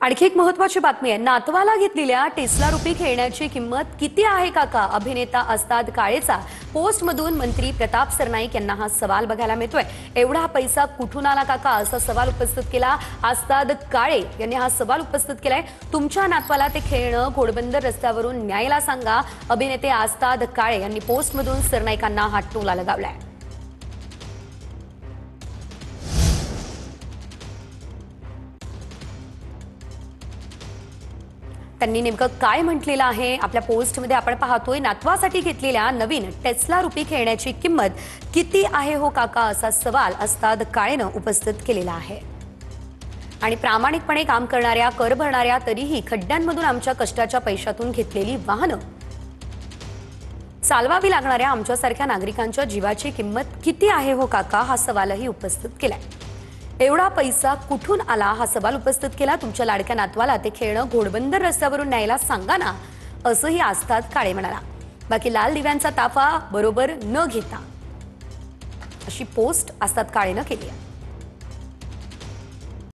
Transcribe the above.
आणखी एक महत्त्वाची बातमी आहे। नातवाला घेतलेल्या टेस्ला रुपी खेळण्याची किंमत किती आहे काका? अभिनेता अस्ताद काळेचा पोस्टमधून मंत्री प्रताप सरनाईक यांना हा सवाल बघायला मिळतोय। एवढा पैसा कुठून आला काका, असा सवाल उपस्थित केला अस्ताद काळे यांनी। हा सवाल उपस्थित केलाय, तुमच्या नातवाला ते खेळणं घोडबंदर रस्त्यावरून न्यायला सांगा। अभिनेते अस्ताद काळे यांनी पोस्टमधून सरनाईकांना हा टोला लगावलाय। त्यांनी नेमकं काय म्हटलेलं आहे आपल्या पोस्टमध्ये आपण पाहतोय। नातवासाठी घेतलेल्या नवीन टेस्ला रुपी खेळण्याची किंमत किती आहे हो काका, असा सवाल अस्ताद काळेनं उपस्थित केलेला आहे। आणि प्रामाणिकपणे काम करणाऱ्या, कर भरणाऱ्या, तरीही खड्ड्यांमधून आमच्या कष्टाच्या पैशातून घेतलेली वाहनं चालवावी लागणाऱ्या आमच्यासारख्या नागरिकांच्या जीवाची किंमत किती आहे हो काका, हा सवालही उपस्थित केलाय। एवढा पैसा कुठून आला, हा सवाल उपस्थित केला। तुमच्या लाडक्या नातवाला ते खेळणं घोडबंदर रस्त्यावरून न्यायला सांगा ना, असंही अस्ताद काळे म्हणाला। बाकी लाल दिव्यांचा ताफा बरोबर न घेता अशी पोस्ट अस्ताद काळेनं केली आहे।